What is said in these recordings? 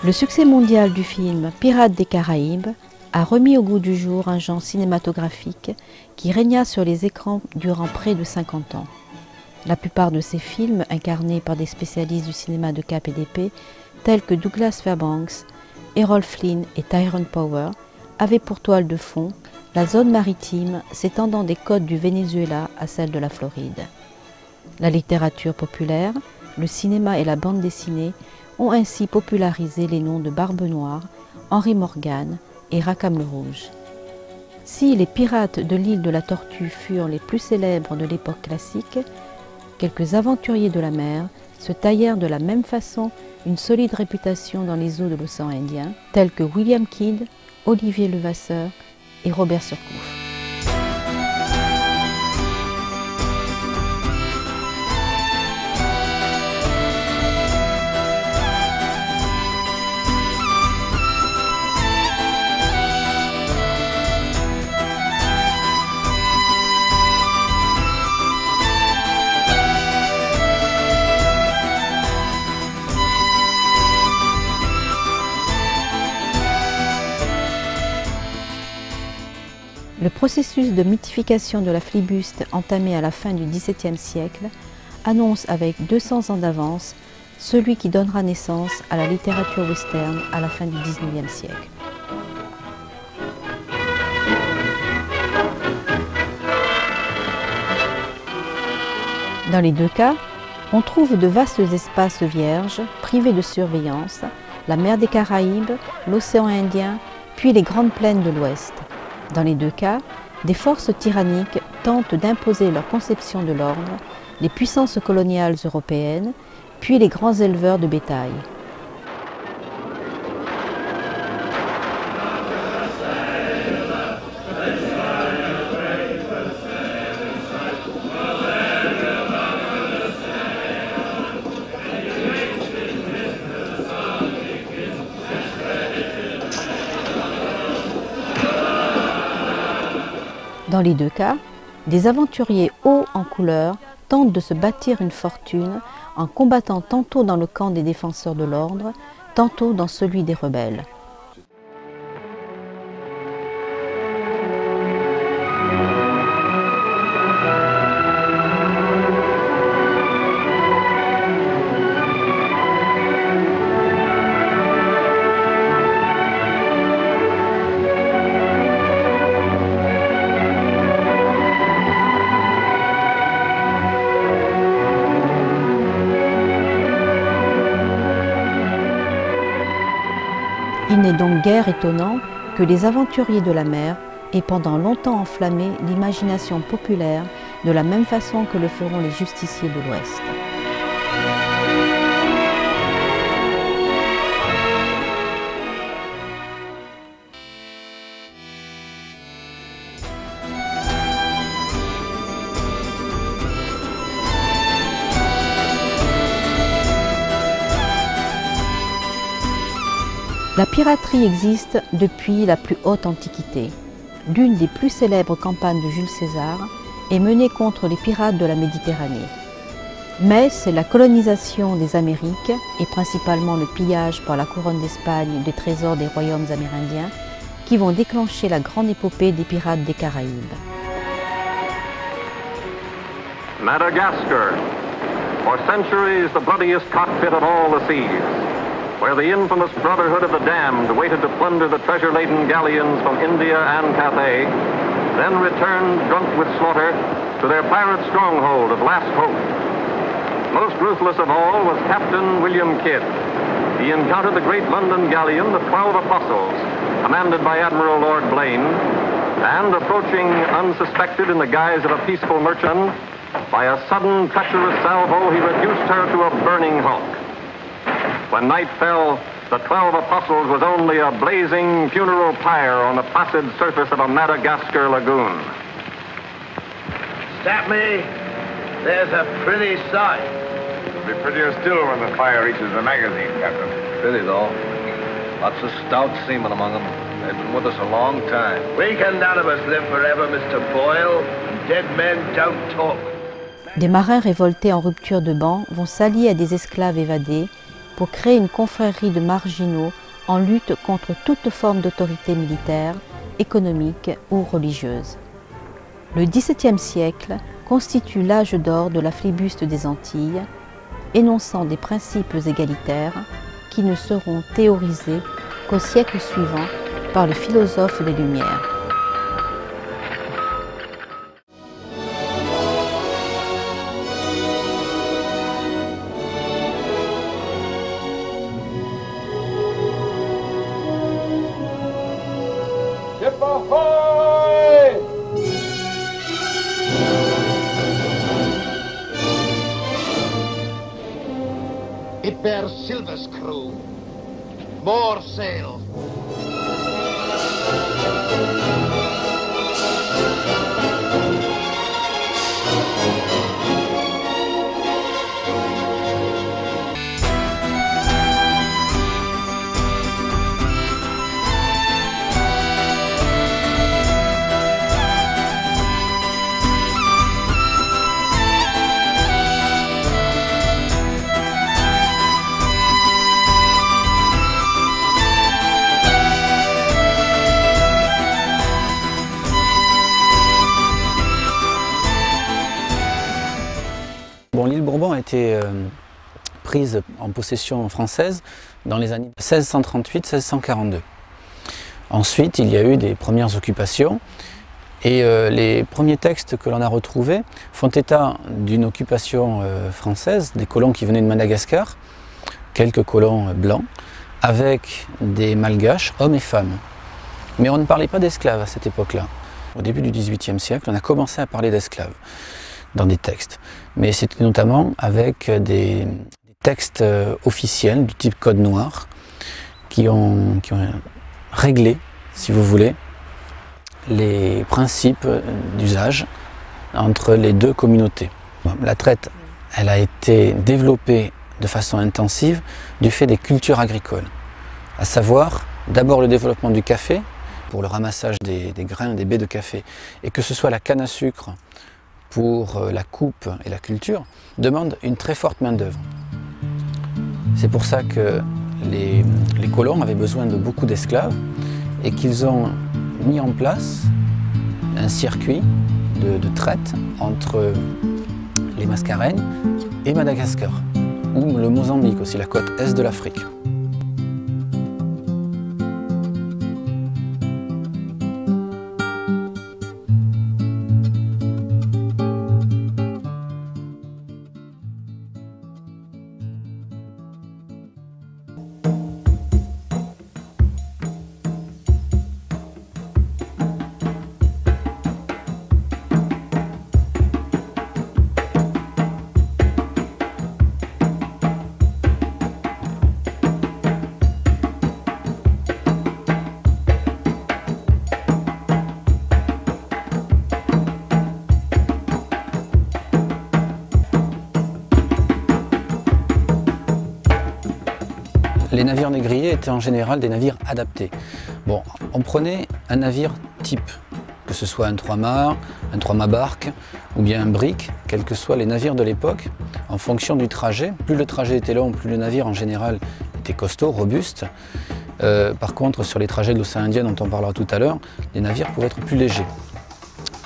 Le succès mondial du film Pirates des Caraïbes a remis au goût du jour un genre cinématographique qui régna sur les écrans durant près de 50 ans. La plupart de ces films, incarnés par des spécialistes du cinéma de cap et d'épée, tels que Douglas Fairbanks, Errol Flynn et Tyrone Power, avaient pour toile de fond la zone maritime s'étendant des côtes du Venezuela à celle de la Floride. La littérature populaire, le cinéma et la bande dessinée ont ainsi popularisé les noms de Barbe Noire, Henry Morgan et Rackham le Rouge. Si les pirates de l'île de la Tortue furent les plus célèbres de l'époque classique, quelques aventuriers de la mer se taillèrent de la même façon une solide réputation dans les eaux de l'océan Indien, tels que William Kidd, Olivier Levasseur et Robert Surcouf. Le processus de mythification de la flibuste entamé à la fin du XVIIe siècle annonce avec 200 ans d'avance celui qui donnera naissance à la littérature western à la fin du XIXe siècle. Dans les deux cas, on trouve de vastes espaces vierges, privés de surveillance, la mer des Caraïbes, l'océan Indien, puis les grandes plaines de l'Ouest. Dans les deux cas, des forces tyranniques tentent d'imposer leur conception de l'ordre, les puissances coloniales européennes, puis les grands éleveurs de bétail. Dans les deux cas, des aventuriers hauts en couleur tentent de se bâtir une fortune en combattant tantôt dans le camp des défenseurs de l'ordre, tantôt dans celui des rebelles. Il n'est donc guère étonnant que les aventuriers de la mer aient pendant longtemps enflammé l'imagination populaire de la même façon que le feront les justiciers de l'Ouest. La piraterie existe depuis la plus haute antiquité. L'une des plus célèbres campagnes de Jules César est menée contre les pirates de la Méditerranée. Mais c'est la colonisation des Amériques et principalement le pillage par la couronne d'Espagne des trésors des royaumes amérindiens qui vont déclencher la grande épopée des pirates des Caraïbes. Madagascar, for centuries the bloodiest cockpit of all the seas, where the infamous Brotherhood of the Damned waited to plunder the treasure-laden galleons from India and Cathay, then returned drunk with slaughter to their pirate stronghold of Last Hope. Most ruthless of all was Captain William Kidd. He encountered the great London galleon, the 12 Apostles, commanded by Admiral Lord Blaine, and approaching unsuspected in the guise of a peaceful merchant, by a sudden treacherous salvo he reduced her to a burning hulk. When night fell, the 12 Apostles was only a blazing funeral pyre on the placid surface of a Madagascar lagoon. Stop me! There's a pretty sight. It'll be prettier still when the fire reaches the magazine, Captain. Pretty, though. Lots of stout seamen among them. They've been with us a long time. We can none of us live forever, Mr. Boyle. Dead men don't talk. Des marins révoltés en rupture de ban vont s'allier à des esclaves évadés pour créer une confrérie de marginaux en lutte contre toute forme d'autorité militaire, économique ou religieuse. Le XVIIe siècle constitue l'âge d'or de la flibuste des Antilles, énonçant des principes égalitaires qui ne seront théorisés qu'au siècle suivant par le philosophe des Lumières. Hyper Silver's crew. More sail. Bon, l'île Bourbon a été prise en possession française dans les années 1638-1642. Ensuite, il y a eu des premières occupations et les premiers textes que l'on a retrouvés font état d'une occupation française, des colons qui venaient de Madagascar, quelques colons blancs, avec des malgaches, hommes et femmes. Mais on ne parlait pas d'esclaves à cette époque-là. Au début du XVIIIe siècle, on a commencé à parler d'esclaves dans des textes. Mais c'était notamment avec des textes officiels du type Code Noir qui ont réglé, si vous voulez, les principes d'usage entre les deux communautés. La traite, elle a été développée de façon intensive du fait des cultures agricoles, à savoir d'abord le développement du café pour le ramassage des grains, des baies de café, et que ce soit la canne à sucre pour la coupe et la culture, demande une très forte main-d'œuvre. C'est pour ça que les colons avaient besoin de beaucoup d'esclaves et qu'ils ont mis en place un circuit de traite entre les Mascareignes et Madagascar, ou le Mozambique aussi, la côte est de l'Afrique. Les navires négriers étaient en général des navires adaptés. Bon, on prenait un navire type, que ce soit un trois-mâts, un trois-mâts barque ou bien un brick, quels que soient les navires de l'époque, en fonction du trajet. Plus le trajet était long, plus le navire en général était costaud, robuste. Par contre, sur les trajets de l'océan Indien dont on parlera tout à l'heure, les navires pouvaient être plus légers.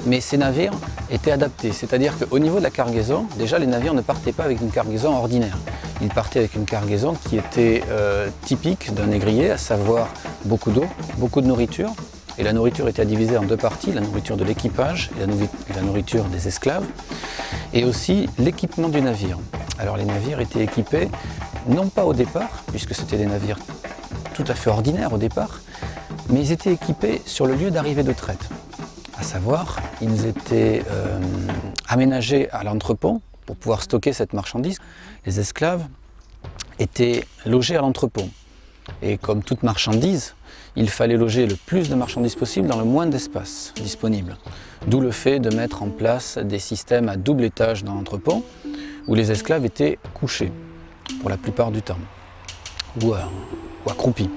Mais ces navires étaient adaptés, c'est-à-dire qu'au niveau de la cargaison, déjà les navires ne partaient pas avec une cargaison ordinaire. Ils partaient avec une cargaison qui était typique d'un négrier, à savoir beaucoup d'eau, beaucoup de nourriture. Et la nourriture était divisée en deux parties, la nourriture de l'équipage et la nourriture des esclaves. Et aussi l'équipement du navire. Alors les navires étaient équipés, non pas au départ, puisque c'était des navires tout à fait ordinaires au départ, mais ils étaient équipés sur le lieu d'arrivée de traite. À savoir, ils étaient aménagés à l'entrepôt pour pouvoir stocker cette marchandise. Les esclaves étaient logés à l'entrepôt. Et comme toute marchandise, il fallait loger le plus de marchandises possible dans le moins d'espace disponible. D'où le fait de mettre en place des systèmes à double étage dans l'entrepôt où les esclaves étaient couchés pour la plupart du temps, ou accroupis.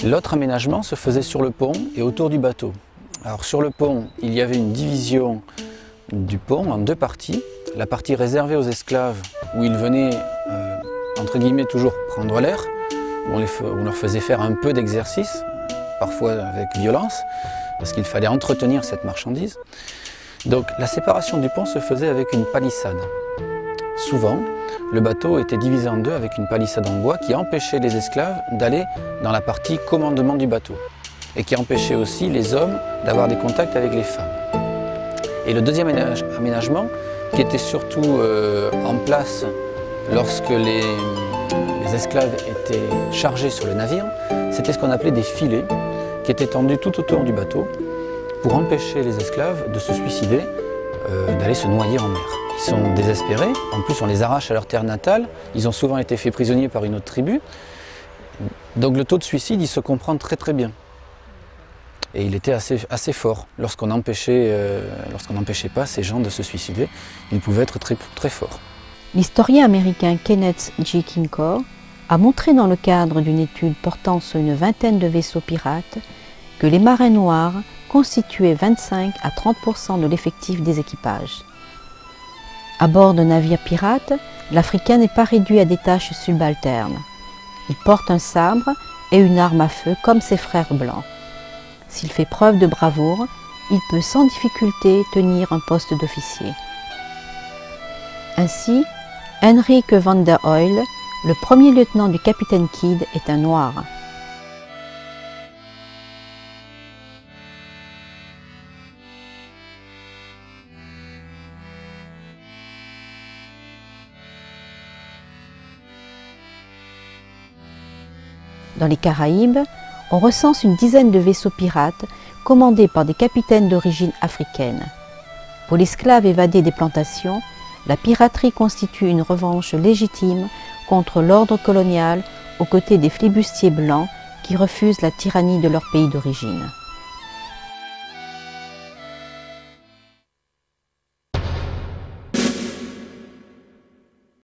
L'autre aménagement se faisait sur le pont et autour du bateau. Alors sur le pont, il y avait une division du pont en deux parties. La partie réservée aux esclaves, où ils venaient entre guillemets, toujours prendre l'air. On leur faisait faire un peu d'exercice, parfois avec violence, parce qu'il fallait entretenir cette marchandise. Donc la séparation du pont se faisait avec une palissade. Souvent, le bateau était divisé en deux avec une palissade en bois qui empêchait les esclaves d'aller dans la partie commandement du bateau et qui empêchait aussi les hommes d'avoir des contacts avec les femmes. Et le deuxième aménagement, qui était surtout en place lorsque les esclaves étaient chargés sur le navire, c'était ce qu'on appelait des filets qui étaient tendus tout autour du bateau pour empêcher les esclaves de se suicider, d'aller se noyer en mer. Ils sont désespérés, en plus on les arrache à leur terre natale, ils ont souvent été faits prisonniers par une autre tribu, donc le taux de suicide il se comprend très très bien. Et il était assez fort. Lorsqu'on n'empêchait pas ces gens de se suicider, il pouvait être très fort. L'historien américain Kenneth G. Kincor a montré dans le cadre d'une étude portant sur une vingtaine de vaisseaux pirates que les marins noirs constituaient 25 à 30% de l'effectif des équipages. À bord de navires pirates, l'Africain n'est pas réduit à des tâches subalternes. Il porte un sabre et une arme à feu comme ses frères blancs. S'il fait preuve de bravoure, il peut sans difficulté tenir un poste d'officier. Ainsi, Henrik van der Oyle, le premier lieutenant du capitaine Kidd, est un noir. Dans les Caraïbes, on recense une dizaine de vaisseaux pirates commandés par des capitaines d'origine africaine. Pour l'esclave évadé des plantations, la piraterie constitue une revanche légitime contre l'ordre colonial aux côtés des flibustiers blancs qui refusent la tyrannie de leur pays d'origine.